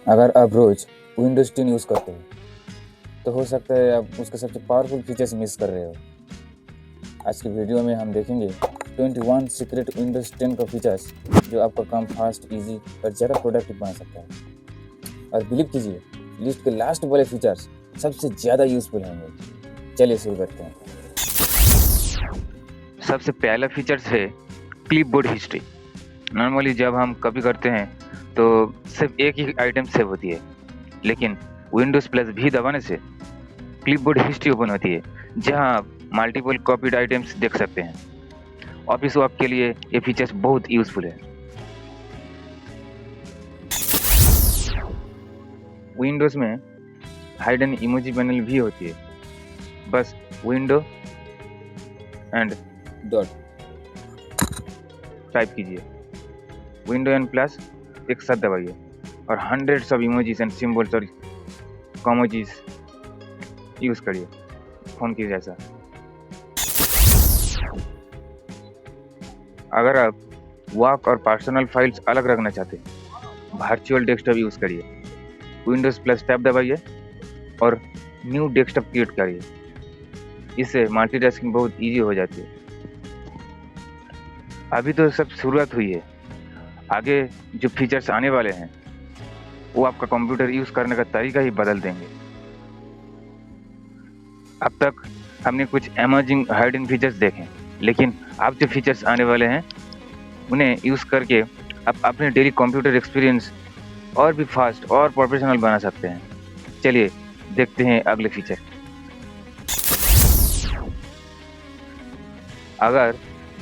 अगर आप रोज Windows 10 use करते हो तो हो सकता है आप उसके सबसे पावरफुल फीचर्स मिस कर रहे हो। आज की वीडियो में हम देखेंगे 21 सीक्रेट विंडोज 10 का फीचर्स जो आपका काम फास्ट, इजी और ज़्यादा प्रोडक्टिव बना सकता है। और बिलीव कीजिए, लिस्ट के लास्ट वाले फीचर्स सबसे ज़्यादा यूजफुल होंगे। चलिए शुरू करते हैं। सबसे पहला फीचर्स है क्लिपबोर्ड हिस्ट्री। नॉर्मली जब हम कॉपी करते हैं तो सिर्फ एक ही आइटम सेव होती है, लेकिन विंडोज़ प्लस भी दबाने से क्लिपबोर्ड हिस्ट्री ओपन होती है, जहां आप मल्टीपल कॉपीड आइटम्स देख सकते हैं। ऑफिस वर्क के लिए ये फीचर्स बहुत यूजफुल है। विंडोज़ में हाइडन इमोजी पैनल भी होती है। बस विंडो एंड डॉट टाइप कीजिए, विंडो एंड प्लस एक साथ दबाइए और hundreds of emojis and symbols और कॉमोजीज यूज करिए, फोन की जैसा। अगर आप वर्क और पर्सनल फाइल्स अलग रखना चाहते हैं, वर्चुअल डेस्कटॉप यूज करिए। विंडोज प्लस टैब दबाइए और न्यू डेस्कटॉप क्रिएट करिए। इससे मल्टीटास्किंग बहुत इजी हो जाती है। अभी तो सब शुरुआत हुई है, आगे जो फीचर्स आने वाले हैं वो आपका कंप्यूटर यूज करने का तरीका ही बदल देंगे। अब तक हमने कुछ एमर्जिंग हाइडन फीचर्स देखे, लेकिन अब जो फीचर्स आने वाले हैं उन्हें यूज करके आप अपने डेली कंप्यूटर एक्सपीरियंस और भी फास्ट और प्रोफेशनल बना सकते हैं। चलिए देखते हैं अगले फीचर। अगर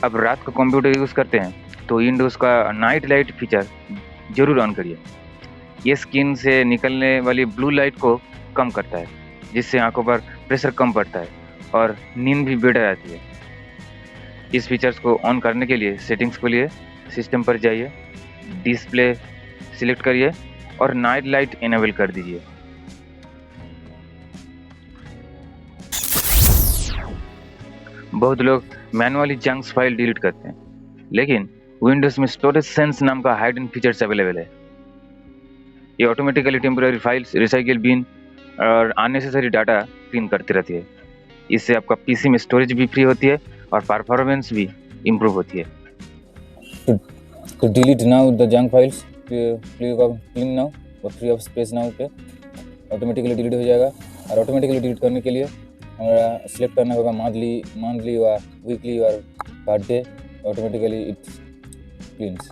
आप रात को कंप्यूटर यूज करते हैं तो विंडोज का नाइट लाइट फीचर जरूर ऑन करिए। ये स्किन से निकलने वाली ब्लू लाइट को कम करता है, जिससे आंखों पर प्रेशर कम पड़ता है और नींद भी बेटर आती है। इस फीचर्स को ऑन करने के लिए सेटिंग्स को लिए सिस्टम पर जाइए, डिस्प्ले सिलेक्ट करिए और नाइट लाइट इनेबल कर दीजिए। बहुत लोग मैनुअली जंक्स फाइल डिलीट करते हैं, लेकिन विंडोज में स्टोरेज सेंस नाम का हाइडन फीचर्स अवेलेबल है। ये automatically temporary files, recycle bin और अननेसेसरी डाटा क्लीन करती रहती है। इससे आपका पीसी में स्टोरेज भी फ्री होती है और परफॉर्मेंस भी इम्प्रूव होती है। To delete now the junk files, click clean now और फ्री ऑफ स्पेस नाउ पे ऑटोमेटिकली डिलीट हो जाएगा। और ऑटोमेटिकली डिलीट करने के लिए हमारा सिलेक्ट करना होगा मंथली या वीकली और per day. Automatically it cleans.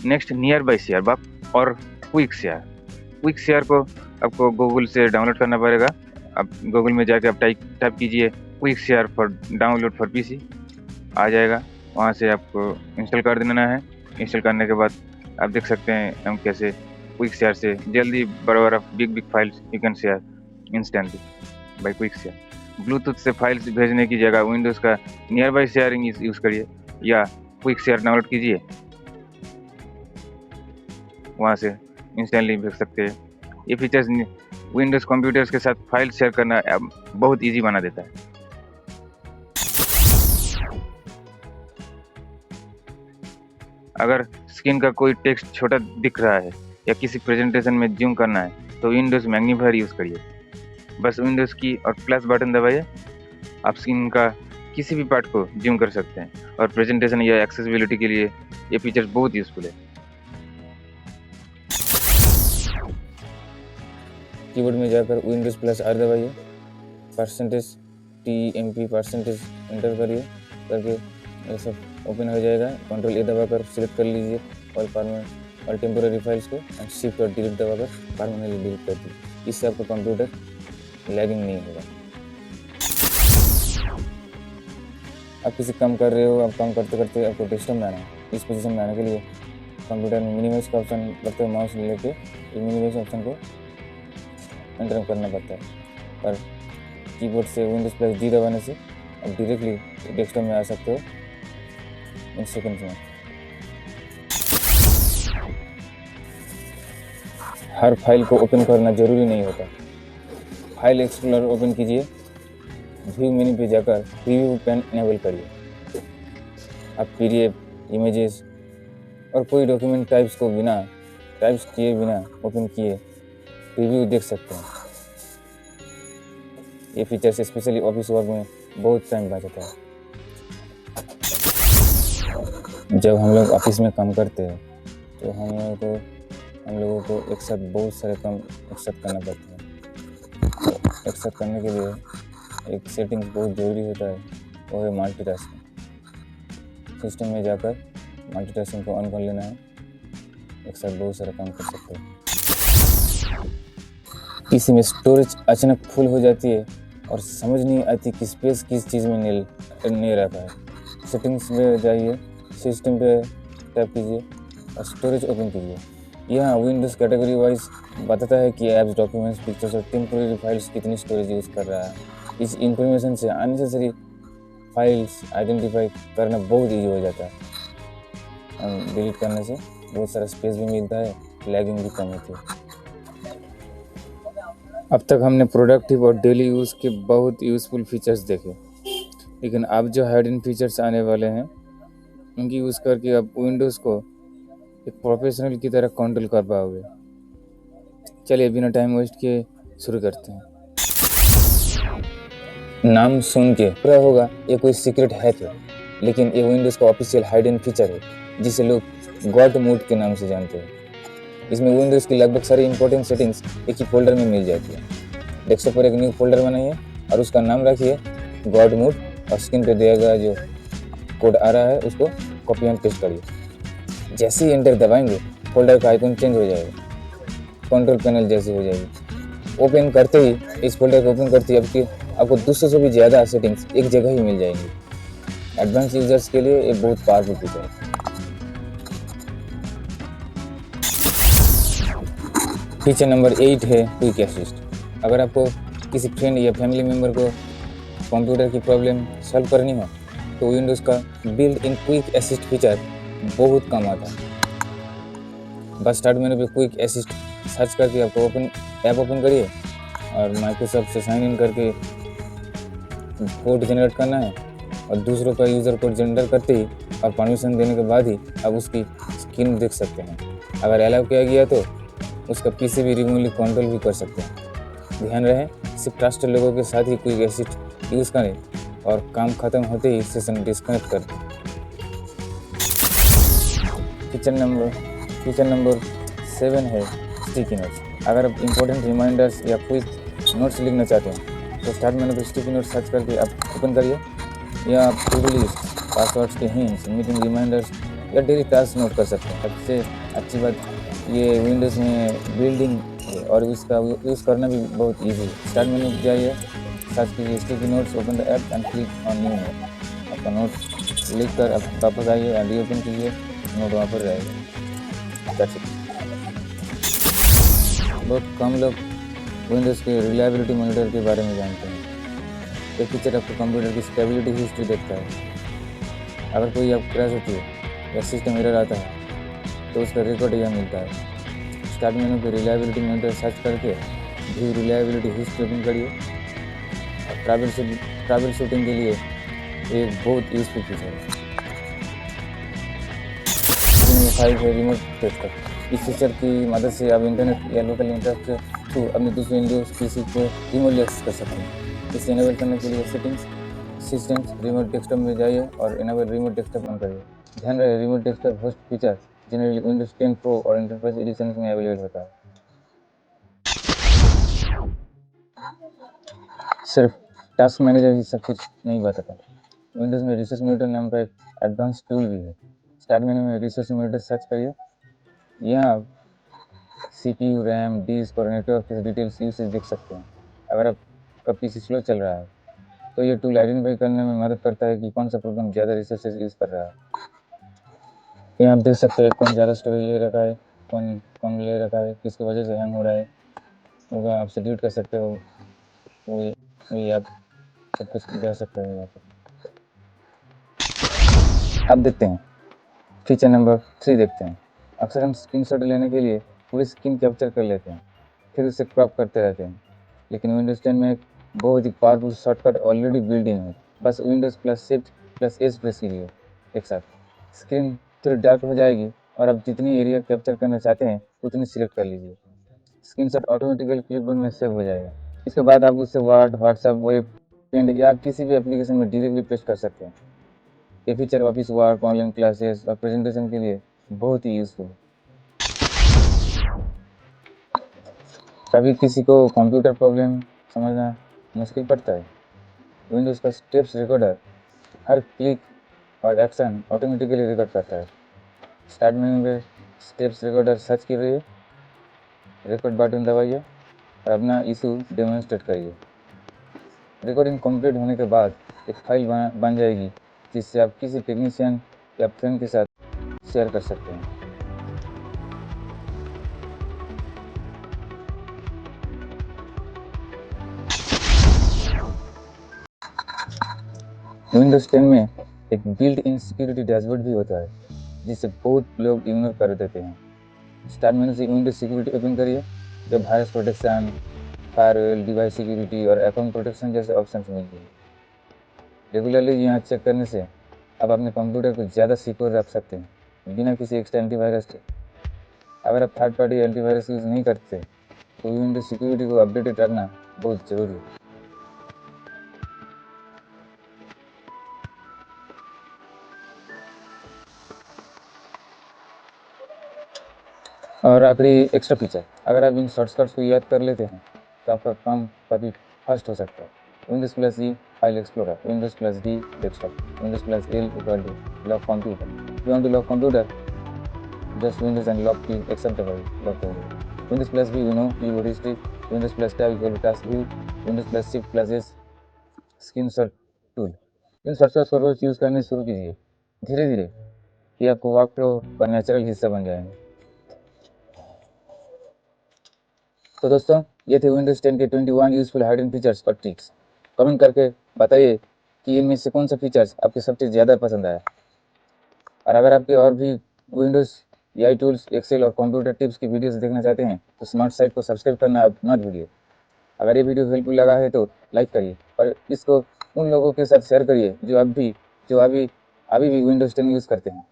Next near by share और क्विक शेयर। क्विक शेयर को आपको गूगल से डाउनलोड करना पड़ेगा। आप गूगल में जाके आप टाइप कीजिए quick share for download for PC, आ जाएगा। वहाँ से आपको इंस्टॉल कर देना है। इंस्टॉल करने के बाद आप देख सकते हैं हम कैसे क्विक शेयर से जल्दी बड़ा big files you can share instantly by quick share. Bluetooth से फाइल्स भेजने की जगह विंडोज़ का नियर बाई शेयरिंग यूज़ करिए या क्विक शेयर डाउनलोड कीजिए, वहाँ से इंस्टेंटली भेज सकते हैं। ये फीचर्स विंडोज़ कंप्यूटर्स के साथ फाइल शेयर करना बहुत इजी बना देता है। अगर स्क्रीन का कोई टेक्स्ट छोटा दिख रहा है या किसी प्रेजेंटेशन में जूम करना है तो विंडोज़ मैग्नीफायर यूज़ करिए। बस विंडोज़ की और प्लस बटन दबाइए, आप स्क्रीन का किसी भी पार्ट को जूम कर सकते हैं। और प्रेजेंटेशन या एक्सेसिबिलिटी के लिए ये फीचर्स बहुत यूजफुल है। कीबोर्ड में जाकर विंडोज़ प्लस आर दबाइए, %TMP परसेंटेज एंटर करिए, करके ये सब ओपन हो जाएगा। कंट्रोल ए दबाकर सिलेक्ट कर लीजिए और टेम्पोररी फाइल्स को एंड शिफ्ट और डिलीट दबाकर परमानेंटली डिलीट कर दीजिए। इससे आपका कंप्यूटर लैगिंग नहीं होगा। आप किसी काम कर रहे हो, आप काम करते करते आपको डेस्कटॉप में आना है। इस पोजीशन में आने के लिए कंप्यूटर में मिनिमाइज का ऑप्शन करते हुए माउस लेके इस मिनिमाइज ऑप्शन को एंटर करना पड़ता है। और कीबोर्ड से विंडोज़ प्लस डी दबाने से आप डायरेक्टली डेस्कटॉप में आ सकते हो इन सेकंड्स में। हर फाइल को ओपन करना जरूरी नहीं होता। फाइल एक्सप्लोरर ओपन कीजिए, व्यू मेन्यू पे जाकर प्रीव्यू पैन इनेबल करिए। आप PDF, इमेजेस और कोई डॉक्यूमेंट टाइप्स किए बिना ओपन किए प्रीव्यू देख सकते हैं। ये फीचर्स स्पेशली ऑफिस वर्क में बहुत टाइम बचाता है। जब हम लोग ऑफिस में काम करते हैं तो हम लोगों को एक साथ बहुत सारे काम एक साथ करना पड़ता है। एक साथ करने के लिए एक सेटिंग्स बहुत ज़रूरी होता है, वो है मल्टीटास्किंग। सिस्टम में जाकर मल्टीटास्किंग को ऑन कर लेना है, एक साथ बहुत सारा काम कर सकते हैं। किसी में स्टोरेज अचानक फुल हो जाती है और समझ नहीं आती कि स्पेस किस चीज़ में नहीं रखा है। सेटिंग्स में जाइए, सिस्टम पे टैप कीजिए और स्टोरेज ओपन कीजिए। यहाँ विंडोज़ कैटेगरी वाइज बताता है कि ऐप्स, डॉक्यूमेंट्स, पिक्चर्स और टेम्पोररी फाइल्स कितनी स्टोरेज यूज़ कर रहा है। इस इंफॉर्मेशन से अननेसेसरी फाइल्स आइडेंटिफाई करना बहुत ईजी हो जाता है। डिलीट करने से बहुत सारा स्पेस भी मिलता है, लैगिंग भी कम होती है। अब तक हमने प्रोडक्टिव और डेली यूज़ के बहुत यूज़फुल फीचर्स देखे, लेकिन अब जो हाइडन फीचर्स आने वाले हैं उनकी यूज़ करके आप विंडोज़ को एक प्रोफेशनल की तरह कंट्रोल कर पाओगे। चलिए बिना टाइम वेस्ट किए शुरू करते हैं। नाम सुन के पूरा होगा ये कोई सीक्रेट हैक है, लेकिन ये विंडोज़ का ऑफिशियल हाइडन फीचर है जिसे लोग गॉड मोड के नाम से जानते हैं। इसमें विंडोज़ की लगभग सारी इंपॉर्टेंट सेटिंग्स एक ही फोल्डर में मिल जाती है। डेस्कटॉप पर एक न्यू फोल्डर बनाइए और उसका नाम रखिए गॉड मोड, और स्क्रीन पे दिया गया जो कोड आ रहा है उसको कॉपी एंड पेस्ट करिए। जैसे ही एंटर दबाएंगे फोल्डर का आइकन चेंज हो जाएगा, कंट्रोल पैनल जैसी हो जाएगी। ओपन करते ही इस फोल्डर को ओपन करते ही आपको दूसरे से भी ज़्यादा सेटिंग्स एक जगह ही मिल जाएंगी। एडवांस यूजर्स के लिए ये बहुत पावरफुल फीचर है। फीचर नंबर 8 है क्विक असिस्ट। अगर आपको किसी फ्रेंड या फैमिली मेम्बर को कंप्यूटर की प्रॉब्लम सॉल्व करनी हो तो विंडोज़ का built in quick assist feature बहुत काम आता है। बस स्टार्ट मेनू पे क्विक असिस्ट सर्च करके आपको ऐप ओपन करिए और माइक्रोसॉफ्ट से साइन इन करके कोड जनरेट करना है, और दूसरों का यूज़र कोड जनरेट करते ही और परमिशन देने के बाद ही आप उसकी स्क्रीन देख सकते हैं। अगर अलाउ किया गया तो उसका पीसी भी रिमोटली कंट्रोल भी कर सकते हैं। ध्यान रहे सिर्फ ट्रस्टेड लोगों के साथ ही क्विक असिस्ट यूज़ करें और काम खत्म होते ही सेशन डिस्कनेक्ट कर दें। फीचर नंबर 7 है स्टिकी नोट्स। अगर आप इम्पोर्टेंट रिमाइंडर्स या क्विक नोट्स लिखना चाहते हैं तो स्टार्ट मेनू पे स्टिकी नोट्स सर्च करके आप ओपन करिए। या आप टू डू लिस्ट, पासवर्ड्स के हिंट्स, मीटिंग रिमाइंडर्स या डेली टास्क नोट कर सकते हैं। सबसे अच्छी बात ये विंडोज़ में बिल्डिंग है और इसका यूज़ करना भी बहुत ईजी है। स्टार्ट मेनू पे जाइए, सर्च कीजिए sticky notes, open the app and click on new note. आपका नोट लिख कर आप वापस आइए एंड रीओपन कीजिए, नोट वहाँ पर रहेगा। That's it. बहुत कम लोग विंडोज़ के रिलायबिलिटी मॉनिटर के बारे में जानते हैं। ये फीचर आपको कंप्यूटर की स्टेबिलिटी हिस्ट्री देखता है। अगर कोई ऐप क्रैश होती है या सिस्टम एरर आता है तो उसका रिकॉर्ड यहाँ मिलता है। स्टार्ट मेनू पे रिलायबिलिटी मॉनिटर सर्च करके व्यू रिलायबिलिटी हिस्ट्री ओपन करिए। ट्रैवल शूटिंग के लिए एक बहुत यूजफुल फीचर है। 5 है रिमोट डेस्कटॉप। इस फीचर की मदद से आप इंटरनेट या लोकल इंटरनेट के थ्रू अपने दूसरे विंडोज़ पीसी को रिमोटली एक्सेस कर सकते हैं। इसे इनेबल करने के लिए सेटिंग्स, सिस्टम्स, रिमोट डेस्कटॉप में जाइए और इनेबल रिमोट डेस्कटॉप ऑन करिए। ध्यान रहे remote desktop host feature generally Windows 10 pro और एंटरप्राइज एडिशन में अवेलेबल होता है। सिर्फ टास्क मैनेजर ही सब कुछ नहीं बताता। विंडोज़ में रिसोर्स मॉनिटर नाम का एक एडवांस टूल भी है। स्टार्ट मेनू में रिसोर्स मॉनिटर सर्च करिए। यहाँ आप CPU, रैम, डिस्क और नेटवर्क के डिटेल्स यूसेज देख सकते हैं। अगर आपका पीसी स्लो चल रहा है तो ये टूल आइडेंटिफाई करने में मदद करता है कि कौन सा प्रोग्राम ज़्यादा रिसोर्सेज यूज़ कर रहा है। यहाँ आप देख सकते हैं कौन ज़्यादा स्टोरेज ले रखा है, कौन कम ले रखा है, किसकी वजह से हैंग हो रहा है, होगा आप डिलीट कर सकते हो। वही आप सब कुछ जा सकते हो यहाँ पर। अब देखते हैं फीचर नंबर 3 देखते हैं। अक्सर हम स्क्रीनशॉट लेने के लिए पूरी स्क्रीन कैप्चर कर लेते हैं, फिर उसे क्रॉप करते रहते हैं, लेकिन विंडोज़ 10 में एक बहुत ही powerful shortcut already built in है। बस Windows plus shift plus S press कीजिए एक साथ। स्क्रीन थोड़ी डार्क हो जाएगी और आप जितनी एरिया कैप्चर करना चाहते हैं उतनी सिलेक्ट कर लीजिए। स्क्रीनशॉट ऑटोमेटिकली क्लिपबोर्ड में सेव हो जाएगा। इसके बाद आप उससे वर्ड, व्हाट्सएप, वेब, पेंट या किसी भी एप्लीकेशन में डायरेक्टली पेस्ट कर सकते हैं। ये feature office work, online classes और प्रेजेंटेशन के लिए बहुत ही यूजफुल है। कभी किसी को कंप्यूटर प्रॉब्लम समझना मुश्किल पड़ता है, विंडोज़ का स्टेप्स रिकॉर्डर हर क्लिक और एक्शन ऑटोमेटिकली रिकॉर्ड करता है। स्टार्ट मेनू में स्टेप्स रिकॉर्डर सर्च कीजिए, रिकॉर्ड बटन दबाइए और अपना इशू डेमोन्स्ट्रेट करिए। रिकॉर्डिंग कंप्लीट होने के बाद एक फाइल बन जाएगी जिससे आप किसी टेक्नीशियन या फ्रेंड के साथ शेयर कर सकते हैं। विंडोज़ 10 में एक बिल्ट इन सिक्योरिटी डैशबोर्ड भी होता है जिसे बहुत लोग इग्नोर कर देते हैं। स्टार्ट मेनू से विंडोज सिक्योरिटी ओपन करिए, जब virus protection, firewall, device security और अकाउंट प्रोटेक्शन जैसे ऑप्शन मिलते हैं। रेगुलरली यहाँ चेक करने से आप अपने कंप्यूटर को ज़्यादा सिक्योर रख सकते हैं बिना किसी एक्स्ट्रा एंटीवायरस के। अगर आप थर्ड पार्टी एंटीवायरस यूज़ नहीं करते तो विंडोज सिक्योरिटी को अपडेटेड रखना बहुत ज़रूरी है। और आखिरी एक्स्ट्रा फीचर, अगर आप इन शॉर्टकट्स को याद कर लेते हैं तो आपका काम काफ़ी फास्ट हो सकता है। Windows plus E file explorer, Windows plus D desktop, Windows plus L equal to lock computer. You want to lock computer, just Windows and lock key acceptable lock करेंगे। Windows plus V keyboard history, Windows plus tab equal to task view, Windows plus shift plus S screenshot tool. इन shortcuts को रोज use करने शुरू कीजिए, धीरे धीरे ये आपको वर्कफ्लो का नेचुरल हिस्सा बन जाएंगे। तो दोस्तों, ये थे विंडोज 10 के 21 यूजफुल हाइडन फीचर्स और ट्रिक्स। कमेंट करके बताइए कि इनमें से कौन सा फीचर्स आपके सबसे ज़्यादा पसंद आया। और अगर आपके और भी विंडोज़ एआई टूल्स, एक्सेल और कंप्यूटर टिप्स की वीडियोस देखना चाहते हैं तो स्मार्ट साइट को सब्सक्राइब करना मत भूलिए। अगर ये वीडियो हेल्पफुल लगा है तो लाइक करिए और इसको उन लोगों के साथ शेयर करिए जो अभी भी विंडोज़ 10 यूज़ करते हैं।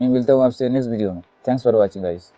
मैं मिलता हूँ आपसे नेक्स्ट वीडियो में। Thanks for watching guys.